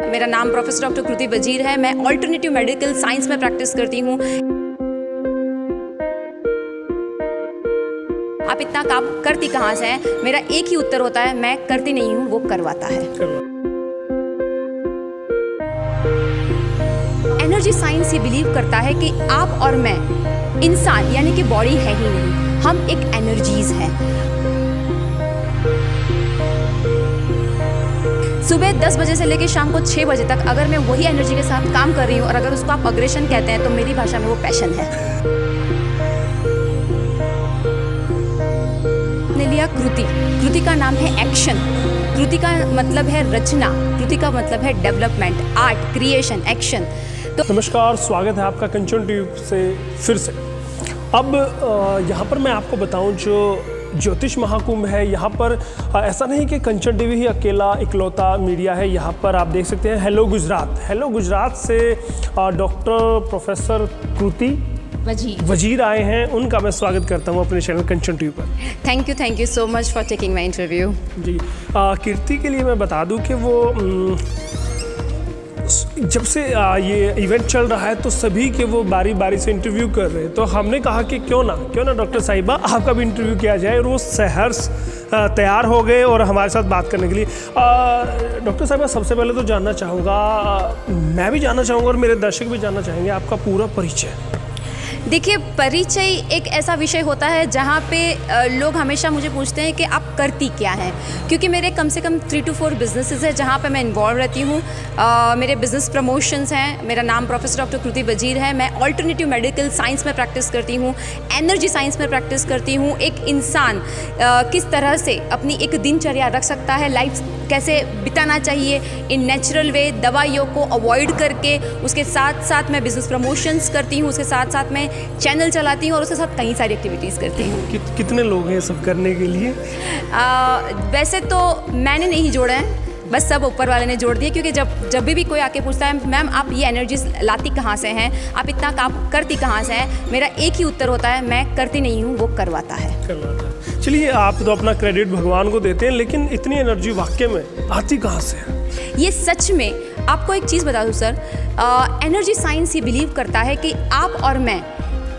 मेरा नाम professor doctor कृति वजीर है। मैं ऑल्टरनेटिव मेडिकल साइंस में प्रैक्टिस करती हूँ। आप इतना काम करती कहाँ से हैं? मेरा एक ही उत्तर होता है, मैं करती नहीं हूँ, वो करवाता है। एनर्जी साइंस ये बिलीव करता है कि आप और मैं इंसान यानी कि बॉडी है ही नहीं, हम एक एनर्जीज हैं। सुबह 10 बजे से लेकर शाम को 6 बजे तक अगर मैं वही एनर्जी के साथ काम कर रही हूँ और अगर उसको आप अग्रेशन कहते हैं तो मेरी भाषा में वो पैशन है। ने लिया कृति। कृति का नाम है एक्शन। कृति का मतलब है रचना। कृति का मतलब है डेवलपमेंट, आर्ट, क्रिएशन, एक्शन। तो नमस्कार, स्वागत है आपका कंचन ट्यूब से फिर से। अब यहाँ पर मैं आपको बताऊँ जो ज्योतिष महाकुंभ है, यहाँ पर ऐसा नहीं कि कंचन टीवी ही अकेला इकलौता मीडिया है। यहाँ पर आप देख सकते हैं हेलो गुजरात से डॉक्टर प्रोफेसर कृति वजीर आए हैं। उनका मैं स्वागत करता हूँ अपने चैनल कंचन ट्यूब पर। Thank you so much for taking my interview. जी, कीर्ति के लिए मैं बता दूँ कि वो जब से ये इवेंट चल रहा है तो सभी के वो बारी बारी से इंटरव्यू कर रहे हैं, तो हमने कहा कि क्यों ना डॉक्टर साहिबा आपका भी इंटरव्यू किया जाए। और वो सहर्ष तैयार हो गए और हमारे साथ बात करने के लिए। डॉक्टर साहिबा, सबसे पहले तो जानना चाहूँगा, मैं भी जानना चाहूँगा और मेरे दर्शक भी जानना चाहेंगे आपका पूरा परिचय। देखिए, परिचय एक ऐसा विषय होता है जहाँ पे लोग हमेशा मुझे पूछते हैं कि आप करती क्या हैं, क्योंकि मेरे कम से कम 3 to 4 बिजनेसेस हैं जहाँ पे मैं इन्वॉल्व रहती हूँ। मेरे बिजनेस प्रमोशंस हैं। मेरा नाम प्रोफेसर डॉक्टर कृति वजीर है। मैं ऑल्टरनेटिव मेडिकल साइंस में प्रैक्टिस करती हूँ, एनर्जी साइंस में प्रैक्टिस करती हूँ। एक इंसान किस तरह से अपनी एक दिनचर्या रख सकता है, लाइफ कैसे बिताना चाहिए इन नेचुरल वे, दवाइयों को अवॉइड करके। उसके साथ साथ मैं बिजनेस प्रमोशंस करती हूँ, उसके साथ साथ मैं चैनल चलाती हूँ और उसके साथ कई सारी एक्टिविटीज़ करती हूँ। कितने लोग हैं सब करने के लिए? वैसे तो मैंने नहीं जोड़ा है, बस सब ऊपर वाले ने जोड़ दिए। क्योंकि जब भी कोई आके पूछता है मैम आप ये एनर्जीज लाती कहाँ से हैं, आप इतना काम करती कहाँ से हैं, मेरा एक ही उत्तर होता है, मैं करती नहीं हूँ, वो करवाता है। चलिए, आप तो अपना क्रेडिट भगवान को देते हैं, लेकिन इतनी एनर्जी वाकई में आती कहाँ से है? ये सच में आपको एक चीज़ बता दूँ सर, एनर्जी साइंस ये बिलीव करता है कि आप और मैं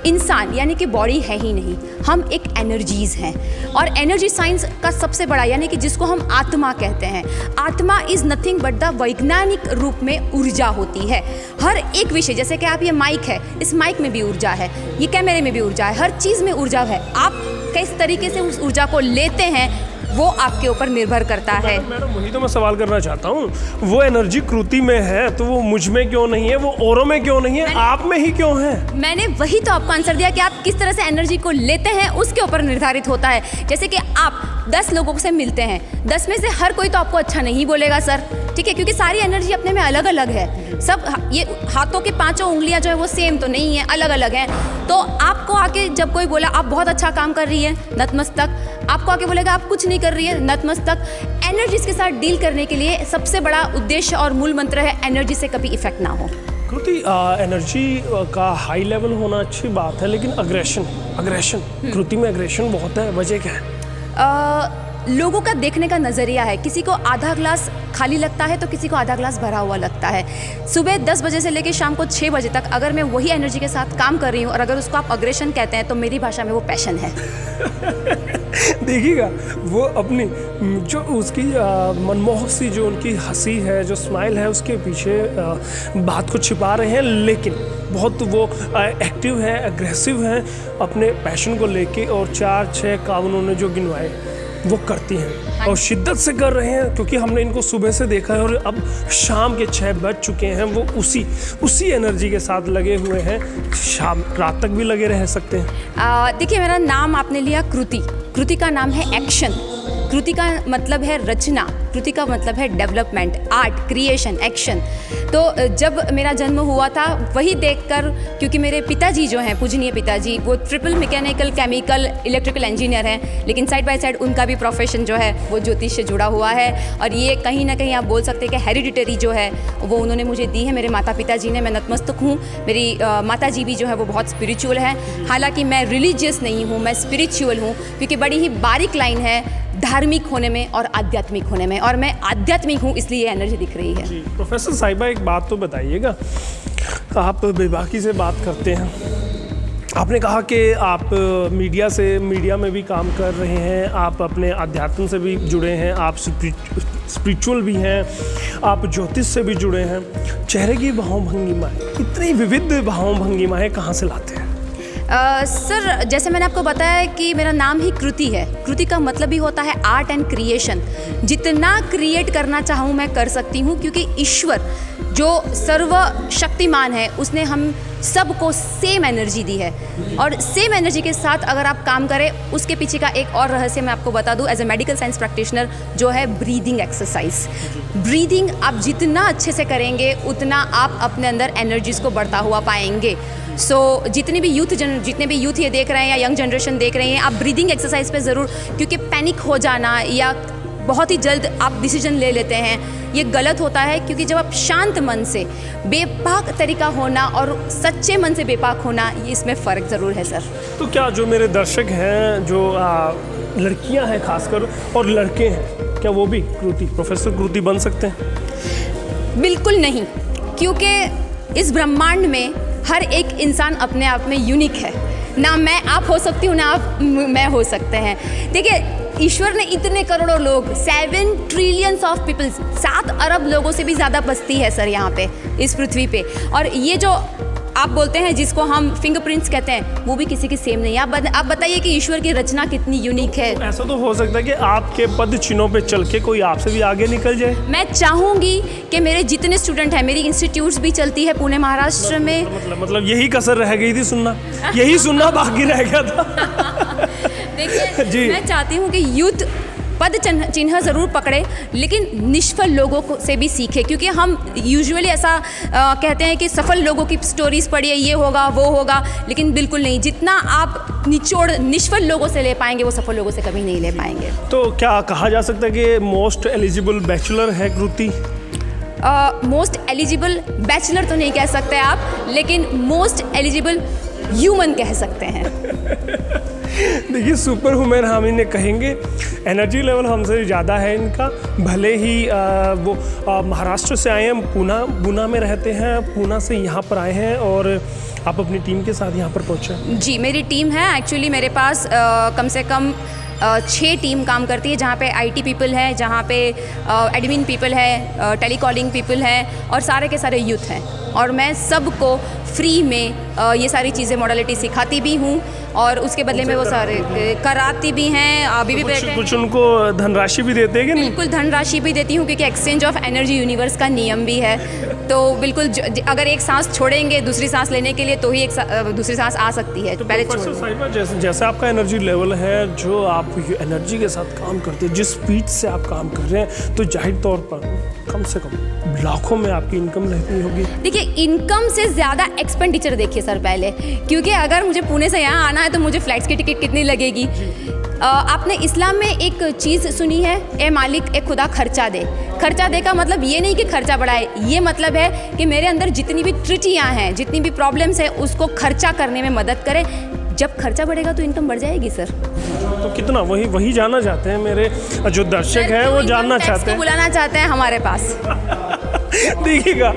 इंसान यानी कि बॉडी है ही नहीं, हम एक एनर्जीज हैं। और एनर्जी साइंस का सबसे बड़ा यानी कि जिसको हम आत्मा कहते हैं, आत्मा इज़ नथिंग बट द वैज्ञानिक रूप में ऊर्जा होती है। हर एक विषय, जैसे कि आप ये माइक है, इस माइक में भी ऊर्जा है, ये कैमरे में भी ऊर्जा है, हर चीज़ में ऊर्जा है। आप किस तरीके से उस ऊर्जा को लेते हैं वो आपके ऊपर निर्भर करता है। मैडम, वही तो मैं सवाल करना चाहता हूँ। वो एनर्जी कृति में है तो वो मुझ में क्यों नहीं है, वो औरों में क्यों नहीं है, आप में ही क्यों है? मैंने वही तो आपको आंसर दिया कि आप किस तरह से एनर्जी को लेते हैं उसके ऊपर निर्धारित होता है। जैसे कि आप 10 लोगों से मिलते हैं, 10 में से हर कोई तो आपको अच्छा नहीं बोलेगा सर, ठीक है, क्योंकि सारी एनर्जी अपने में अलग अलग है। सब ये हाथों की 5 उंगलियां जो है वो सेम तो नहीं है, अलग अलग हैं। तो आपको आके जब कोई बोला आप बहुत अच्छा काम कर रही है, नतमस्तक, आपको आके बोलेगा आप कुछ नहीं कर रही है, नतमस्तक। एनर्जीज के साथ डील करने के लिए सबसे बड़ा उद्देश्य और मूल मंत्र है एनर्जी से कभी इफेक्ट ना हो। कृति, एनर्जी का हाई लेवल होना अच्छी बात है, लेकिन अग्रेशन कृति में अग्रेशन बहुत है, वजह क्या है? लोगों का देखने का नज़रिया है। किसी को आधा ग्लास खाली लगता है तो किसी को आधा ग्लास भरा हुआ लगता है। सुबह 10 बजे से लेकर शाम को 6 बजे तक अगर मैं वही एनर्जी के साथ काम कर रही हूँ और अगर उसको आप अग्रेशन कहते हैं तो मेरी भाषा में वो पैशन है। देखिएगा, वो अपनी जो उसकी मनमोहक सी जो उनकी हंसी है, जो स्माइल है, उसके पीछे बात को छिपा रहे हैं, लेकिन बहुत वो एक्टिव है, एग्रेसिव है अपने पैशन को लेके। और 4-6 काम उन्होंने जो गिनवाए वो करती हैं और शिद्दत से कर रहे हैं, क्योंकि हमने इनको सुबह से देखा है और अब शाम के 6 बज चुके हैं। वो उसी एनर्जी के साथ लगे हुए हैं, शाम रात तक भी लगे रह सकते हैं। देखिए, मेरा नाम आपने लिया कृति का नाम है एक्शन। कृति का मतलब है रचना, कृति का मतलब है डेवलपमेंट, आर्ट, क्रिएशन, एक्शन। तो जब मेरा जन्म हुआ था वही देखकर, क्योंकि मेरे पिताजी जो हैं, पूजनीय पिताजी, वो triple mechanical, chemical, electrical engineer हैं, लेकिन साइड बाय साइड उनका भी प्रोफेशन जो है वो ज्योतिष से जुड़ा हुआ है। और ये कहीं ना कहीं आप बोल सकते हैं कि हेरिडिटरी जो है वो उन्होंने मुझे दी है, मेरे माता पिताजी ने। मैं नतमस्तक हूँ। मेरी माता जी भी जो है वो बहुत स्पिरिचुअल है। हालाँकि मैं रिलीजियस नहीं हूँ, मैं स्पिरिचुअल हूँ, क्योंकि बड़ी ही बारीक लाइन है धार्मिक होने में और आध्यात्मिक होने में, और मैं आध्यात्मिक हूँ इसलिए ये एनर्जी दिख रही है। जी प्रोफेसर साहिबा, एक बात तो बताइएगा, आप बेबाकी से बात करते हैं, आपने कहा कि आप मीडिया में भी काम कर रहे हैं, आप अपने अध्यात्म से भी जुड़े हैं, आप स्पिरिचुअल भी हैं, आप ज्योतिष से भी जुड़े हैं। चेहरे की भाव भंगिमाएँ, इतनी विविध भाव भंगिमाएँ कहाँ से लाते हैं? सर, जैसे मैंने आपको बताया कि मेरा नाम ही कृति है। कृति का मतलब ही होता है आर्ट एंड क्रिएशन। जितना क्रिएट करना चाहूँ मैं कर सकती हूँ, क्योंकि ईश्वर जो सर्वशक्तिमान है उसने हम सबको सेम एनर्जी दी है, और सेम एनर्जी के साथ अगर आप काम करें, उसके पीछे का एक और रहस्य मैं आपको बता दूं as a medical science practitioner, जो है ब्रीदिंग एक्सरसाइज। ब्रीदिंग आप जितना अच्छे से करेंगे उतना आप अपने अंदर एनर्जीज़ को बढ़ता हुआ पाएंगे। जितने भी यूथ ये देख रहे हैं या यंग जनरेशन देख रहे हैं, आप ब्रीदिंग एक्सरसाइज पे ज़रूर, क्योंकि पैनिक हो जाना या बहुत ही जल्द आप डिसीजन ले लेते हैं, ये गलत होता है। क्योंकि जब आप शांत मन से बेबाक तरीका होना और सच्चे मन से बेबाक होना, इसमें फ़र्क ज़रूर है सर। तो क्या जो मेरे दर्शक हैं, जो लड़कियां हैं खासकर, और लड़के हैं, क्या वो भी प्रोफेसर कृति बन सकते हैं? बिल्कुल नहीं, क्योंकि इस ब्रह्मांड में हर एक इंसान अपने आप में यूनिक है। ना मैं आप हो सकती हूँ, ना आप मैं हो सकते हैं। देखिए, ईश्वर ने इतने करोड़ों लोग, 7 ट्रिलियंस ऑफ पीपल्स, 7 अरब लोगों से भी ज़्यादा बस्ती है सर यहाँ पे, इस पृथ्वी पे। और ये जो आप बोलते हैं जिसको हम फिंगरप्रिंट्स कहते हैं, वो भी किसी की सेम नहीं है। आप बताइए कि ईश्वर की रचना कितनी यूनिक है। तो ऐसा तो हो सकता है कि आपके पद चिन्हों पे चल के कोई आपसे भी आगे निकल जाए। मैं चाहूँगी कि मेरे जितने स्टूडेंट हैं, मेरी इंस्टीट्यूट्स भी चलती है पुणे महाराष्ट्र में। मतलब यही कसर रह गई थी सुनना, यही सुनना बाकी रह गया था। देखिए, मैं चाहती हूँ कि यूथ पद चिन्ह ज़रूर पकड़े, लेकिन निष्फल लोगों को से भी सीखे। क्योंकि हम यूजुअली ऐसा कहते हैं कि सफल लोगों की स्टोरीज़ पढ़िए, ये होगा वो होगा, लेकिन बिल्कुल नहीं। जितना आप निचोड़ निष्फल लोगों से ले पाएंगे, वो सफल लोगों से कभी नहीं ले पाएंगे। तो क्या कहा जा सकता है कि मोस्ट एलिजिबल बैचलर है कृति? मोस्ट एलिजिबल बैचलर तो नहीं कह सकते आप, लेकिन मोस्ट एलिजिबल ह्यूमन कह सकते हैं। देखिए, सुपर ह्यूमन हम इन्हें कहेंगे। एनर्जी लेवल हमसे ज़्यादा है इनका, भले ही वो महाराष्ट्र से आए हैं, पूना में रहते हैं, पूना से यहाँ पर आए हैं, और आप अपनी टीम के साथ यहाँ पर पहुँचे। जी, मेरी टीम है। एक्चुअली मेरे पास कम से कम 6 टीम काम करती है, जहाँ पे IT पीपल है, जहाँ पे एडमिन पीपल है, टेलीकॉलिंग पीपल है, और सारे के सारे यूथ हैं। और मैं सबको फ्री में ये सारी चीज़ें मॉडलिटी सिखाती भी हूँ, और उसके बदले में वो सारे कराती भी हैं। अभी भी कुछ उनको धनराशि भी देते हैं कि नहीं? बिल्कुल धनराशि भी देती हूँ, क्योंकि एक्सचेंज ऑफ एनर्जी यूनिवर्स का नियम भी है। तो बिल्कुल, अगर एक सांस छोड़ेंगे दूसरी सांस लेने के लिए, तो ही दूसरी सांस आ सकती है। तो पहले साहिबा, जैसा आपका एनर्जी लेवल है, जो आप एनर्जी के साथ काम करते हैं, जिस स्पीड से आप काम कर रहे हैं, तो जाहिर तौर पर कम से कम लाखों में आपकी इनकम रहती होगी। देखिए, इनकम से ज़्यादा एक्सपेंडिचर देखिए सर पहले, क्योंकि अगर मुझे पुणे से यहाँ आना है तो मुझे फ़्लाइट्स की टिकट कितनी लगेगी। आपने इस्लाम में एक चीज़ सुनी है, ए मालिक ए खुदा खर्चा दे। खर्चा दे का मतलब ये नहीं कि खर्चा बढ़ाए, ये मतलब है कि मेरे अंदर जितनी भी त्रुटियाँ हैं, जितनी भी प्रॉब्लम्स हैं, उसको खर्चा करने में मदद करें। जब खर्चा बढ़ेगा तो इनकम बढ़ जाएगी सर। तो कितना, वही जानना चाहते हैं मेरे जो दर्शक हैं, वो जानना चाहते हैं, बुलाना चाहते हैं हमारे पास। देखिएगा,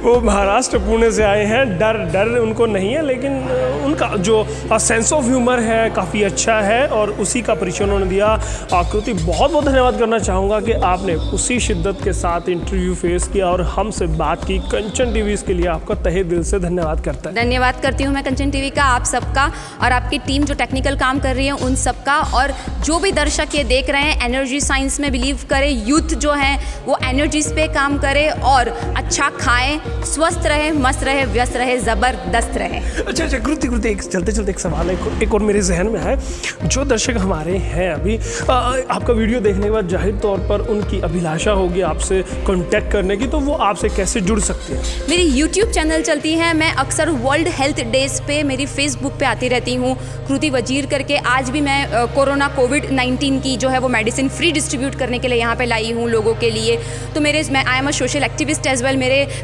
वो महाराष्ट्र पुणे से आए हैं, डर उनको नहीं है, लेकिन उनका जो सेंस ऑफ ह्यूमर है काफ़ी अच्छा है, और उसी का परिचय उन्होंने दिया। आकृति, बहुत बहुत धन्यवाद करना चाहूँगा कि आपने उसी शिद्दत के साथ इंटरव्यू फेस किया और हमसे बात की। कंचन टीवी के लिए आपका तहे दिल से धन्यवाद करता है। धन्यवाद करती हूँ मैं कंचन टीवी का, आप सबका, और आपकी टीम जो टेक्निकल काम कर रही है उन सबका, और जो भी दर्शक ये देख रहे हैं, एनर्जी साइंस में बिलीव करें। यूथ जो है वो एनर्जीज पे काम करे, और अच्छा खाएं, स्वस्थ रहे, मस्त रहे, व्यस्त रहे, ज़बरदस्त रहे। अच्छा, कृति, चलते एक सवाल है, एक और मेरे जहन में है। जो दर्शक हमारे हैं अभी, आपका वीडियो देखने के बाद जाहिर तौर पर उनकी अभिलाषा होगी आपसे कांटेक्ट करने की, तो वो आपसे कैसे जुड़ सकते हैं? मेरी यूट्यूब चैनल चलती है, मैं अक्सर वर्ल्ड हेल्थ डेज पे मेरी फेसबुक पे आती रहती हूँ, कृति वजीर करके। आज भी मैं कोविड-19 की जो है वो मेडिसिन फ्री डिस्ट्रीब्यूट करने के लिए यहाँ पे लाई हूँ लोगों के लिए। तो मैं I am a social activist activist as well.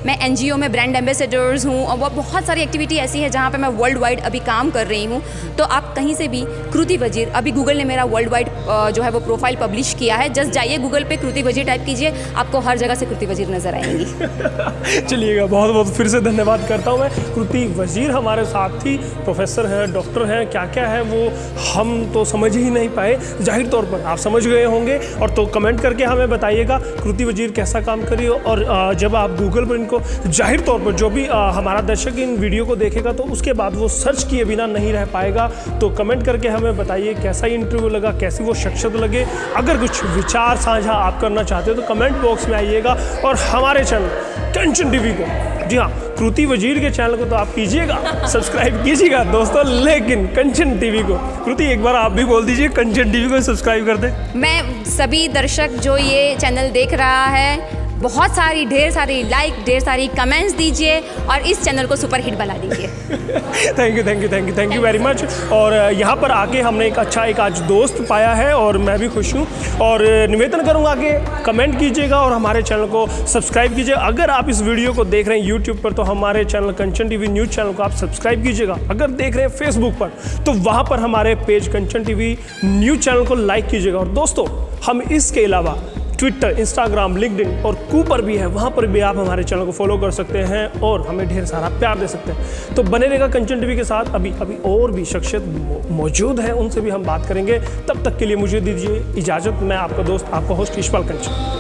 मैं NGO में ब्रांड एम्बेसडर्स हूँ और वो बहुत सारी एक्टिविटी ऐसी है जहाँ पे मैं वर्ल्ड वाइड अभी काम कर रही हूँ। तो आप कहीं से भी कृति वजीर, अभी गूगल ने मेरा वर्ल्ड वाइड जो है वो प्रोफाइल पब्लिश किया है, जस्ट जाइए गूगल पे कृति वजीर टाइप कीजिए, आपको हर जगह से कृति वजीर नजर आएंगी। चलिएगा, बहुत बहुत फिर से धन्यवाद करता हूँ मैं। कृति वजीर हमारे साथ ही प्रोफेसर हैं, डॉक्टर हैं, क्या क्या है वो हम तो समझ ही नहीं पाए, जाहिर तौर पर आप समझ गए होंगे। और तो कमेंट करके हमें बताइएगा कृति वजीर कैसा काम करी। और जब आप गूगल पर इनको, जाहिर तौर पर जो भी हमारा दर्शक इन वीडियो को देखेगा तो उसके बाद वो सर्च किए बिना नहीं रह पाएगा। तो कमेंट करके हमें बताइए कैसा इंटरव्यू लगा, कैसी वो शख्सियत लगे। अगर कुछ विचार साझा आप करना चाहते हो तो कमेंट बॉक्स में आइएगा और हमारे चैनल कंचन टीवी को, जी हाँ, कृति वजीर के चैनल को तो आप कीजिएगा, सब्सक्राइब कीजिएगा दोस्तों, लेकिन कंचन टीवी को, कृति एक बार आप भी बोल दीजिए कंचन टीवी को सब्सक्राइब कर दे। मैं सभी दर्शक जो ये चैनल देख रहा है, बहुत सारी ढेर सारी लाइक, ढेर सारी कमेंट्स दीजिए और इस चैनल को सुपर हिट बना दीजिए। Thank you very much. और यहाँ पर आके हमने एक अच्छा एक आज दोस्त पाया है और मैं भी खुश हूँ। और निवेदन करूँगा कि कमेंट कीजिएगा और हमारे चैनल को सब्सक्राइब कीजिए। अगर आप इस वीडियो को देख रहे हैं यूट्यूब पर तो हमारे चैनल कंचन टीवी न्यूज़ चैनल को आप सब्सक्राइब कीजिएगा। अगर देख रहे हैं फेसबुक पर तो वहाँ पर हमारे पेज कंचन टीवी न्यूज़ चैनल को लाइक कीजिएगा। और दोस्तों, हम इसके अलावा ट्विटर, इंस्टाग्राम, लिंक्डइन और कूपर भी है, वहाँ पर भी आप हमारे चैनल को फॉलो कर सकते हैं और हमें ढेर सारा प्यार दे सकते हैं। तो बने रहेगा कंचन टीवी के साथ। अभी और भी शख्सियत मौजूद है, उनसे भी हम बात करेंगे। तब तक के लिए मुझे दीजिए इजाज़त। मैं आपका दोस्त, आपका होस्ट यशपाल कंचन।